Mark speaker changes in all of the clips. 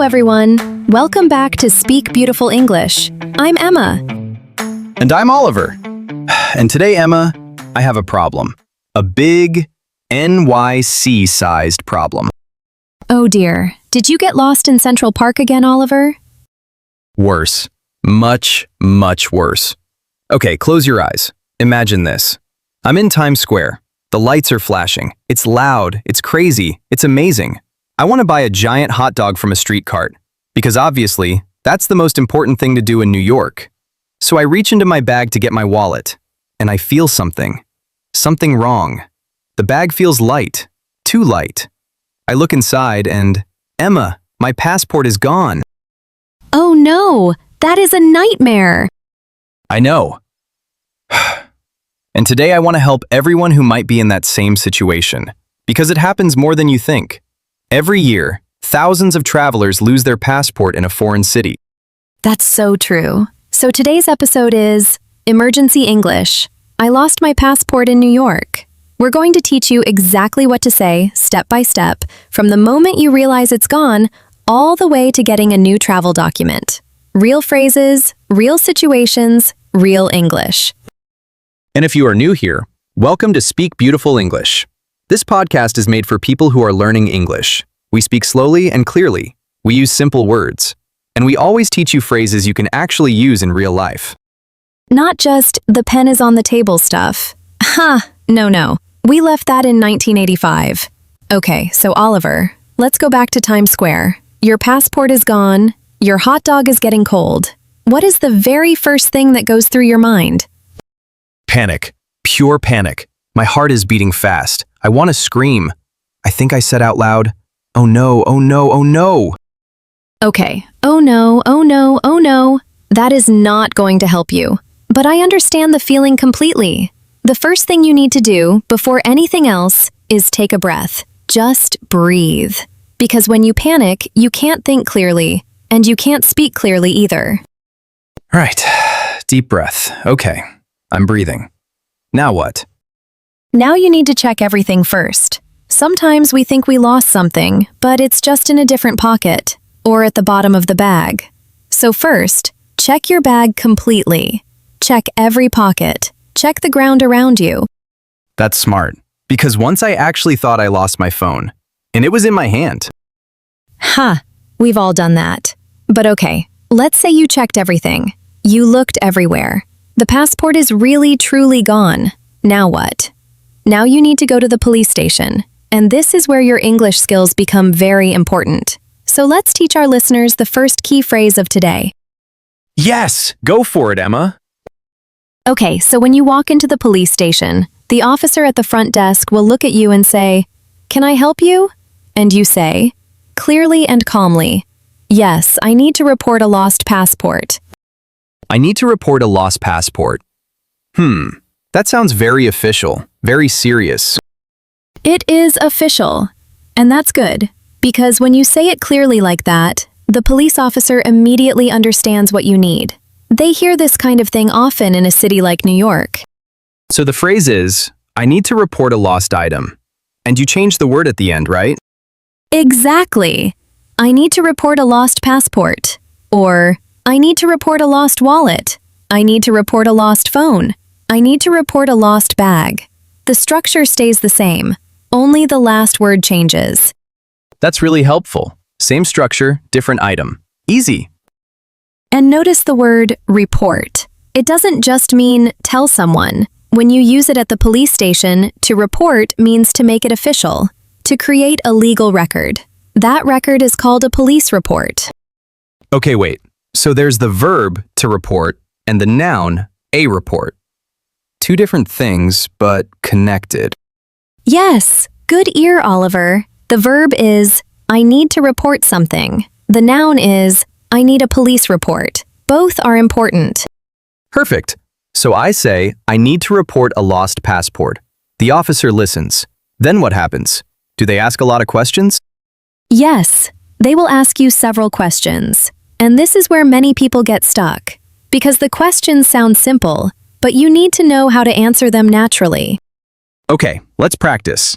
Speaker 1: everyone. Welcome back to Speak Beautiful English. I'm Emma.
Speaker 2: And I'm Oliver. And today, Emma, I have a problem. A big NYC-sized problem.
Speaker 1: Oh dear, did you get lost in Central Park again, Oliver?
Speaker 2: Worse. Much, much worse. Okay, close your eyes. Imagine this. I'm in Times Square. The lights are flashing. It's loud. It's crazy. It's amazing. I want to buy a giant hot dog from a street cart. Because obviously, that's the most important thing to do in New York. So I reach into my bag to get my wallet. And I feel something. Something wrong. The bag feels light. Too light. I look inside and, Emma, my passport is gone.
Speaker 1: Oh no, that is a nightmare.
Speaker 2: I know. And today I want to help everyone who might be in that same situation. Because it happens more than you think. Every year, thousands of travelers lose their passport in a foreign city.
Speaker 1: That's so true. So today's episode is Emergency English. I lost my passport in New York. We're going to teach you exactly what to say, step by step, from the moment you realize it's gone, all the way to getting a new travel document. Real phrases, real situations, real English.
Speaker 2: And if you are new here, welcome to Speak Beautiful English. This podcast is made for people who are learning English. We speak slowly and clearly. We use simple words. And we always teach you phrases you can actually use in real life.
Speaker 1: Not just the pen is on the table stuff. No. We left that in 1985. Okay, so Oliver, let's go back to Times Square. Your passport is gone. Your hot dog is getting cold. What is the very first thing that goes through your mind?
Speaker 2: Panic. Pure panic. My heart is beating fast. I want to scream. I think I said out loud, "Oh no, oh no, oh no."
Speaker 1: Okay, oh no. That is not going to help you. But I understand the feeling completely. The first thing you need to do before anything else is take a breath. Just breathe. Because when you panic, you can't think clearly, and you can't speak clearly either.
Speaker 2: Right. Deep breath. Okay. I'm breathing. Now what?
Speaker 1: Now you need to check everything first. Sometimes we think we lost something, but it's just in a different pocket, or at the bottom of the bag. So first, check your bag completely. Check every pocket. Check the ground around you.
Speaker 2: That's smart. Because once I actually thought I lost my phone, and it was in my hand.
Speaker 1: We've all done that. But okay, let's say you checked everything. You looked everywhere. The passport is really, truly gone. Now what? Now you need to go to the police station. And this is where your English skills become very important. So let's teach our listeners the first key phrase of today.
Speaker 2: Yes! Go for it, Emma!
Speaker 1: Okay, so when you walk into the police station, the officer at the front desk will look at you and say, "Can I help you?" And you say, clearly and calmly, "Yes, I need to report a lost passport."
Speaker 2: I need to report a lost passport. That sounds very official, very serious.
Speaker 1: It is official. And that's good, because when you say it clearly like that, the police officer immediately understands what you need. They hear this kind of thing often in a city like New York.
Speaker 2: So the phrase is, I need to report a lost item. And you change the word at the end, right?
Speaker 1: Exactly. I need to report a lost passport. Or, I need to report a lost wallet. I need to report a lost phone. I need to report a lost bag. The structure stays the same. Only the last word changes.
Speaker 2: That's really helpful. Same structure, different item. Easy.
Speaker 1: And notice the word report. It doesn't just mean tell someone. When you use it at the police station, to report means to make it official, to create a legal record. That record is called a police report.
Speaker 2: Okay, wait. So there's the verb to report and the noun a report. Two different things, but connected.
Speaker 1: Yes, good ear, Oliver. The verb is I need to report something. The noun is I need a police report. Both are important.
Speaker 2: Perfect. So I say, I need to report a lost passport. The officer listens. Then what happens? Do they ask a lot of questions?
Speaker 1: Yes, they will ask you several questions. And this is where many people get stuck. Because the questions sound simple, but you need to know how to answer them naturally.
Speaker 2: Okay, let's practice.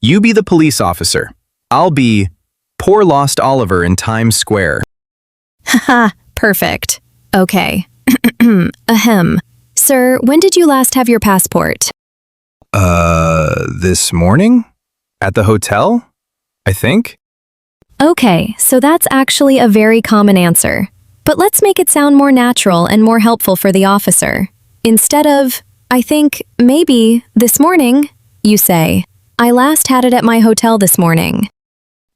Speaker 2: You be the police officer. I'll be Poor lost Oliver in Times Square.
Speaker 1: Haha, perfect. Okay. Ahem. Sir, when did you last have your passport?
Speaker 2: This morning? At the hotel? I think?
Speaker 1: Okay, so that's actually a very common answer. But let's make it sound more natural and more helpful for the officer. Instead of, I think, maybe, this morning, you say, I last had it at my hotel this morning.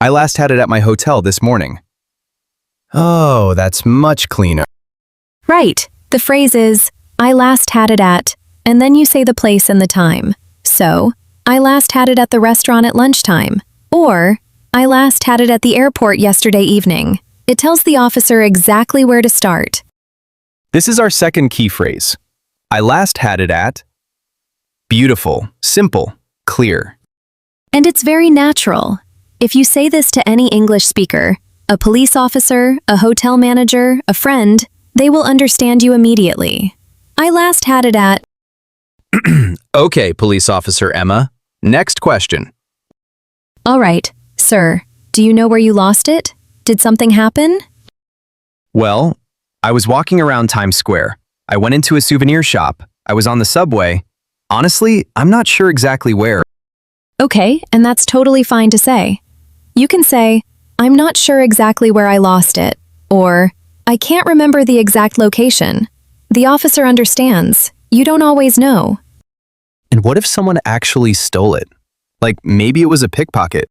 Speaker 2: I last had it at my hotel this morning. Oh, that's much cleaner.
Speaker 1: Right. The phrase is, I last had it at, and then you say the place and the time. So, I last had it at the restaurant at lunchtime. Or, I last had it at the airport yesterday evening. It tells the officer exactly where to start.
Speaker 2: This is our second key phrase. I last had it at. Beautiful, simple, clear.
Speaker 1: And it's very natural. If you say this to any English speaker, a police officer, a hotel manager, a friend, they will understand you immediately. I last had it at.
Speaker 2: Okay, police officer Emma. Next question.
Speaker 1: All right, sir, do you know where you lost it? Did something happen?
Speaker 2: Well, I was walking around Times Square. I went into a souvenir shop. I was on the subway. Honestly, I'm not sure exactly where.
Speaker 1: Okay, and that's totally fine to say. You can say, I'm not sure exactly where I lost it, or I can't remember the exact location. The officer understands. You don't always know.
Speaker 2: And what if someone actually stole it? Like maybe it was a pickpocket.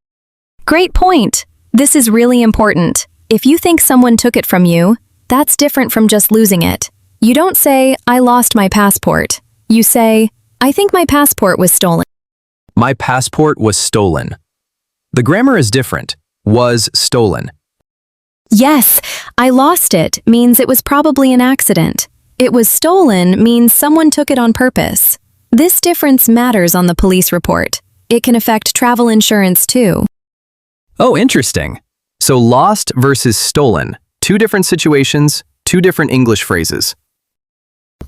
Speaker 1: Great point. This is really important. If you think someone took it from you, that's different from just losing it. You don't say, I lost my passport. You say, I think my passport was stolen.
Speaker 2: My passport was stolen. The grammar is different. Was stolen.
Speaker 1: Yes, I lost it means it was probably an accident. It was stolen means someone took it on purpose. This difference matters on the police report. It can affect travel insurance too.
Speaker 2: Oh, interesting. So lost versus stolen. Two different situations, two different English phrases.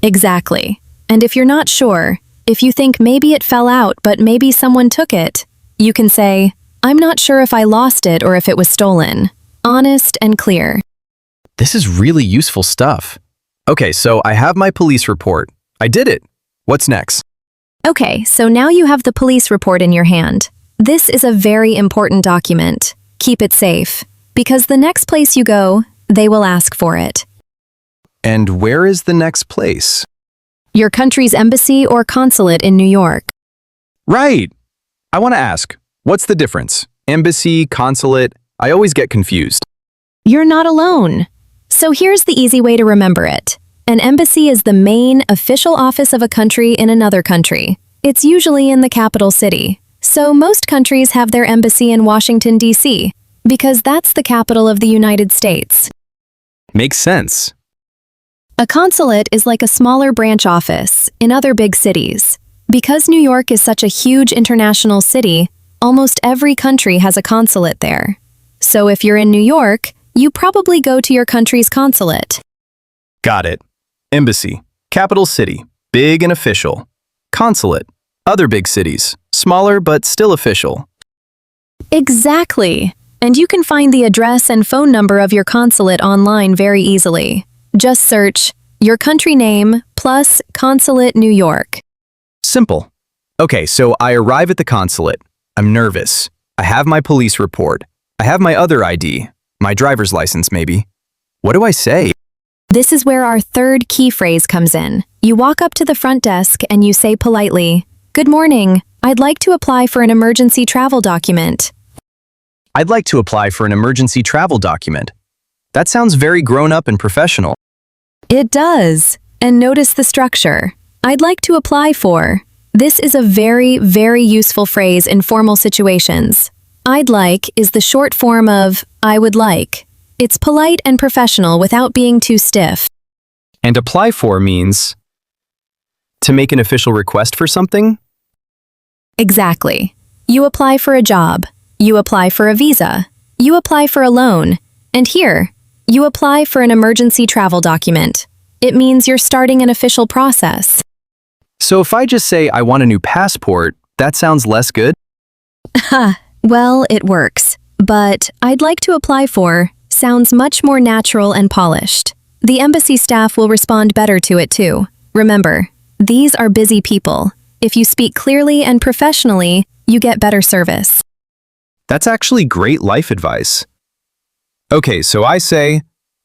Speaker 1: Exactly. And if you're not sure, if you think maybe it fell out but maybe someone took it, you can say, I'm not sure if I lost it or if it was stolen. Honest and clear.
Speaker 2: This is really useful stuff. Okay, so I have my police report. I did it. What's next?
Speaker 1: Okay, so now you have the police report in your hand. This is a very important document. Keep it safe, because the next place you go, they will ask for it.
Speaker 2: And where is the next place?
Speaker 1: Your country's embassy or consulate in New York.
Speaker 2: Right. I want to ask, what's the difference? Embassy, consulate, I always get confused.
Speaker 1: You're not alone. So here's the easy way to remember it. An embassy is the main official office of a country in another country. It's usually in the capital city. So most countries have their embassy in Washington, D.C., because that's the capital of the United States.
Speaker 2: Makes sense.
Speaker 1: A consulate is like a smaller branch office in other big cities. Because New York is such a huge international city, almost every country has a consulate there. So if you're in New York, you probably go to your country's consulate.
Speaker 2: Got it. Embassy, capital city, big and official. Consulate, other big cities, smaller but still official.
Speaker 1: Exactly. And you can find the address and phone number of your consulate online very easily. Just search your country name plus Consulate New York.
Speaker 2: Simple. Okay, so I arrive at the consulate. I'm nervous. I have my police report. I have my other ID, my driver's license maybe. What do I say?
Speaker 1: This is where our third key phrase comes in. You walk up to the front desk and you say politely, Good morning. I'd like to apply for an emergency travel document.
Speaker 2: I'd like to apply for an emergency travel document. That sounds very grown-up and professional.
Speaker 1: It does. And notice the structure. I'd like to apply for. This is a very, very useful phrase in formal situations. I'd like is the short form of I would like. It's polite and professional without being too stiff.
Speaker 2: And apply for means to make an official request for something?
Speaker 1: Exactly. You apply for a job. You apply for a visa. You apply for a loan. And here, you apply for an emergency travel document. It means you're starting an official process.
Speaker 2: So if I just say I want a new passport, that sounds less good?
Speaker 1: Ha, well, it works. But "I'd like to apply for" sounds much more natural and polished. The embassy staff will respond better to it too. Remember, these are busy people. If you speak clearly and professionally, you get better service.
Speaker 2: That's actually great life advice. Okay, so I say,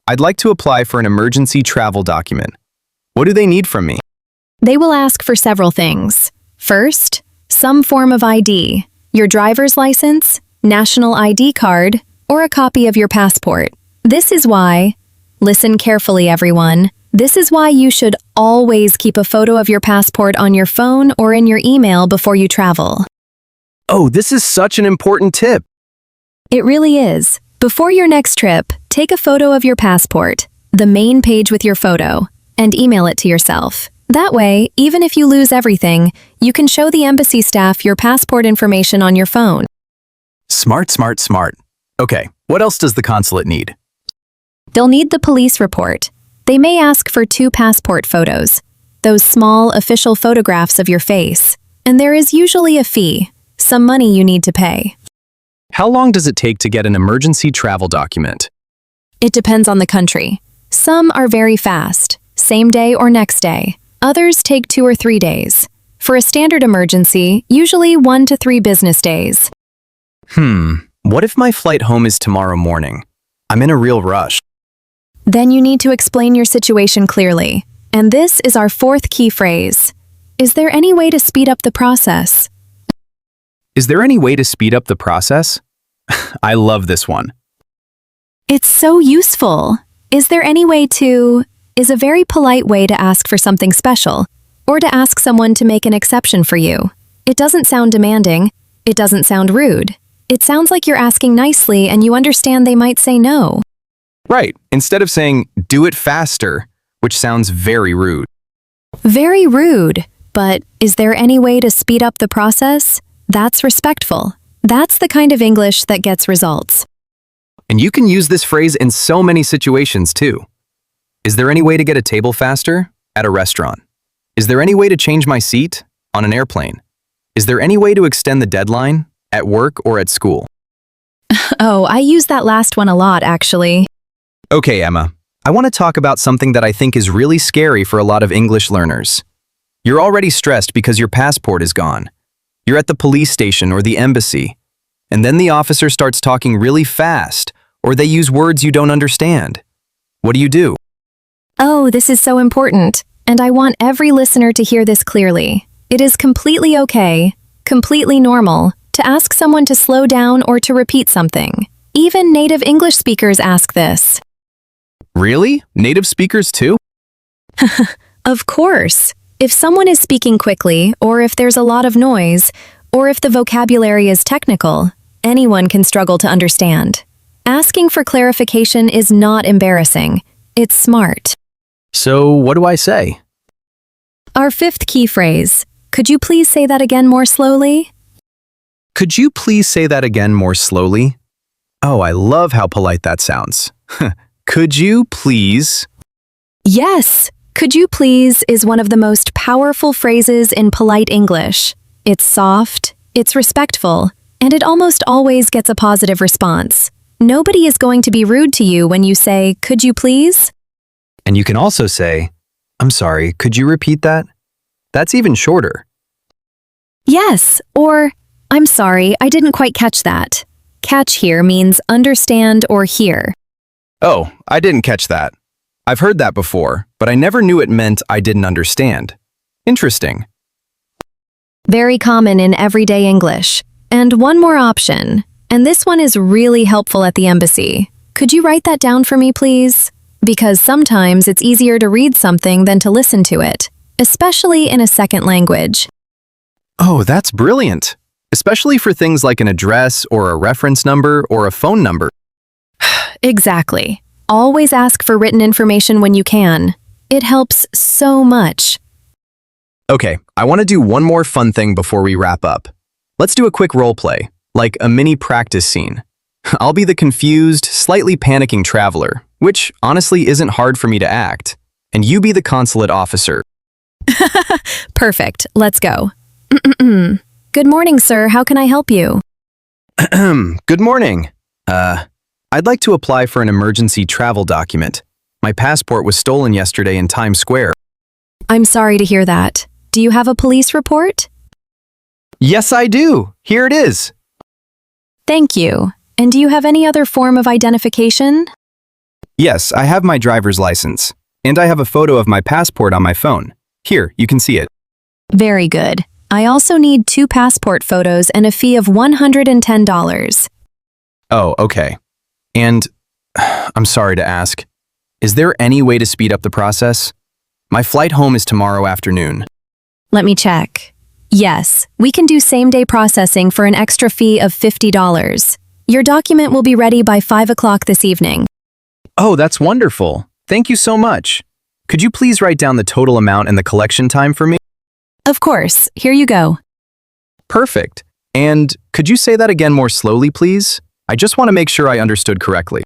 Speaker 2: I'd like to apply for an emergency travel document. What do they need from me?
Speaker 1: They will ask for several things. First, some form of ID, your driver's license, national ID card, or a copy of your passport. This is why, listen carefully everyone, this is why you should always keep a photo of your passport on your phone or in your email before you travel.
Speaker 2: Oh, this is such an important tip.
Speaker 1: It really is. Before your next trip, take a photo of your passport, the main page with your photo, and email it to yourself. That way, even if you lose everything, you can show the embassy staff your passport information on your phone.
Speaker 2: Smart, smart, smart. Okay, what else does the consulate need?
Speaker 1: They'll need the police report. They may ask for 2 passport photos, those small official photographs of your face. And there is usually a fee, some money you need to pay.
Speaker 2: How long does it take to get an emergency travel document?
Speaker 1: It depends on the country. Some are very fast, same day or next day. Others take 2 or 3 days. For a standard emergency, usually 1 to 3 business days.
Speaker 2: What if my flight home is tomorrow morning? I'm in a real rush.
Speaker 1: Then you need to explain your situation clearly. And this is our 4th key phrase. Is there any way to speed up the process?
Speaker 2: Is there any way to speed up the process? I love this one.
Speaker 1: It's so useful. Is there any way to is a very polite way to ask for something special, or to ask someone to make an exception for you. It doesn't sound demanding. It doesn't sound rude. It sounds like you're asking nicely and you understand they might say no.
Speaker 2: Right, instead of saying, do it faster, which sounds very rude.
Speaker 1: Very rude, but is there any way to speed up the process? That's respectful. That's the kind of English that gets results.
Speaker 2: And you can use this phrase in so many situations too. Is there any way to get a table faster? At a restaurant. Is there any way to change my seat? On an airplane. Is there any way to extend the deadline? At work or at school?
Speaker 1: Oh, I use that last one a lot, actually.
Speaker 2: Okay, Emma. I want to talk about something that I think is really scary for a lot of English learners. You're already stressed because your passport is gone. You're at the police station or the embassy. And then the officer starts talking really fast, or they use words you don't understand. What do?
Speaker 1: Oh, this is so important, and I want every listener to hear this clearly. It is completely okay, completely normal, to ask someone to slow down or to repeat something. Even native English speakers ask this.
Speaker 2: Really? Native speakers too?
Speaker 1: Of course. If someone is speaking quickly, or if there's a lot of noise, or if the vocabulary is technical, anyone can struggle to understand. Asking for clarification is not embarrassing. It's smart.
Speaker 2: So what do I say?
Speaker 1: Our 5th key phrase. Could you please say that again more slowly?
Speaker 2: Could you please say that again more slowly? Oh, I love how polite that sounds. Could you please?
Speaker 1: Yes. Could you please is one of the most powerful phrases in polite English. It's soft, it's respectful, and it almost always gets a positive response. Nobody is going to be rude to you when you say, "Could you please?"
Speaker 2: And you can also say, I'm sorry, could you repeat that? That's even shorter.
Speaker 1: Yes, or I'm sorry, I didn't quite catch that. Catch here means understand or hear.
Speaker 2: Oh, I didn't catch that. I've heard that before, but I never knew it meant I didn't understand. Interesting.
Speaker 1: Very common in everyday English. And one more option, and this one is really helpful at the embassy. Could you write that down for me, please? Because sometimes it's easier to read something than to listen to it, especially in a second language.
Speaker 2: Oh, that's brilliant. Especially for things like an address or a reference number or a phone number.
Speaker 1: Exactly. Always ask for written information when you can. It helps so much.
Speaker 2: Okay, I want to do one more fun thing before we wrap up. Let's do a quick role play, like a mini practice scene. I'll be the confused, slightly panicking traveler, which honestly isn't hard for me to act. And you be the consulate officer.
Speaker 1: Perfect. Let's go. Good morning, sir. How can I help you?
Speaker 2: Good morning. I'd like to apply for an emergency travel document. My passport was stolen yesterday in Times Square.
Speaker 1: I'm sorry to hear that. Do you have a police report?
Speaker 2: Yes, I do. Here it is.
Speaker 1: Thank you. And do you have any other form of identification?
Speaker 2: Yes, I have my driver's license. And I have a photo of my passport on my phone. Here, you can see it.
Speaker 1: Very good. I also need 2 passport photos and a fee of $110.
Speaker 2: Oh, okay. And I'm sorry to ask, is there any way to speed up the process? My flight home is tomorrow afternoon.
Speaker 1: Let me check. Yes, we can do same-day processing for an extra fee of $50. Your document will be ready by 5 o'clock this evening.
Speaker 2: Oh, that's wonderful. Thank you so much. Could you please write down the total amount and the collection time for me?
Speaker 1: Of course, here you go.
Speaker 2: Perfect. And could you say that again more slowly, please? I just want to make sure I understood correctly.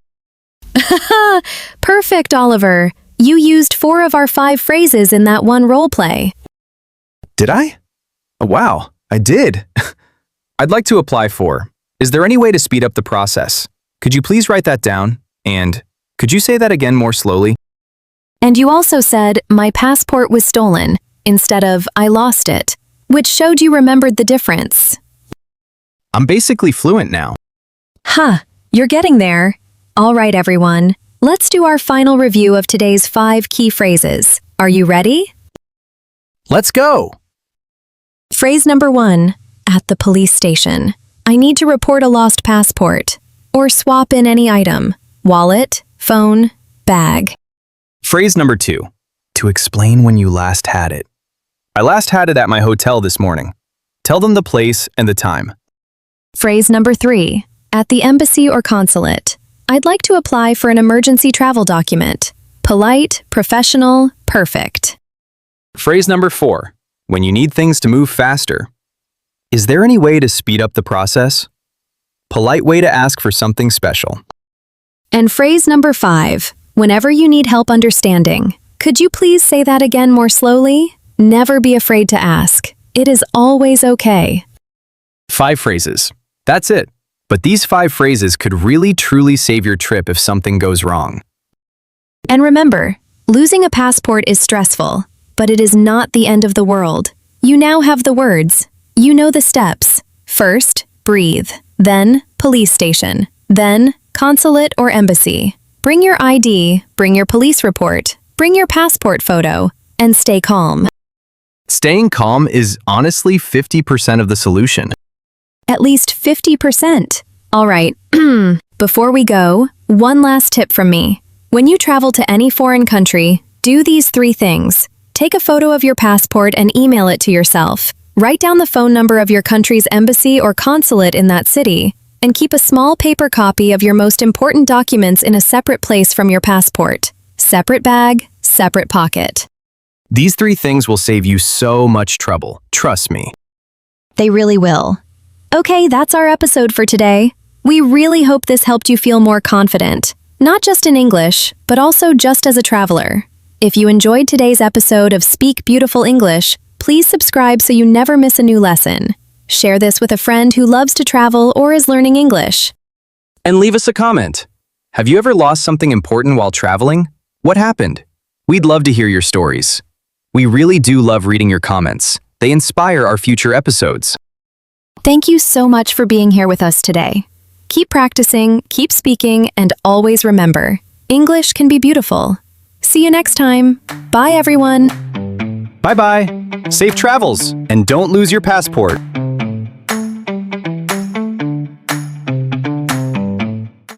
Speaker 1: Perfect, Oliver. You used 4 of our 5 phrases in that one role play.
Speaker 2: Did I? Oh, wow, I did. I'd like to apply for. Is there any way to speed up the process? Could you please write that down? And could you say that again more slowly?
Speaker 1: And you also said, my passport was stolen, instead of, I lost it, which showed you remembered the difference.
Speaker 2: I'm basically fluent now.
Speaker 1: You're getting there. All right, everyone. Let's do our final review of today's 5 key phrases. Are you ready?
Speaker 2: Let's go.
Speaker 1: Phrase number 1, at the police station. I need to report a lost passport. Or swap in any item. Wallet, phone, bag.
Speaker 2: Phrase number 2, to explain when you last had it. I last had it at my hotel this morning. Tell them the place and the time.
Speaker 1: Phrase number 3, at the embassy or consulate. I'd like to apply for an emergency travel document. Polite, professional, perfect.
Speaker 2: Phrase number 4, when you need things to move faster. Is there any way to speed up the process? Polite way to ask for something special.
Speaker 1: And phrase number 5, whenever you need help understanding. Could you please say that again more slowly? Never be afraid to ask. It is always okay.
Speaker 2: 5 phrases. That's it. But these 5 phrases could really truly save your trip if something goes wrong.
Speaker 1: And remember, losing a passport is stressful, but it is not the end of the world. You now have the words. You know the steps. First, breathe. Then, police station. Then, consulate or embassy. Bring your ID, bring your police report, bring your passport photo, and stay calm.
Speaker 2: Staying calm is honestly 50% of the solution.
Speaker 1: At least 50%. All right, before we go, one last tip from me. When you travel to any foreign country, do these 3 things. Take a photo of your passport and email it to yourself. Write down the phone number of your country's embassy or consulate in that city, and keep a small paper copy of your most important documents in a separate place from your passport. Separate bag, separate pocket.
Speaker 2: These 3 things will save you so much trouble, trust me.
Speaker 1: They really will. Okay, that's our episode for today. We really hope this helped you feel more confident, not just in English, but also just as a traveler. If you enjoyed today's episode of Speak Beautiful English, please subscribe so you never miss a new lesson. Share this with a friend who loves to travel or is learning English.
Speaker 2: And leave us a comment. Have you ever lost something important while traveling? What happened? We'd love to hear your stories. We really do love reading your comments. They inspire our future episodes.
Speaker 1: Thank you so much for being here with us today. Keep practicing, keep speaking, and always remember, English can be beautiful. See you next time. Bye, everyone.
Speaker 2: Bye-bye. Safe travels, and don't lose your passport.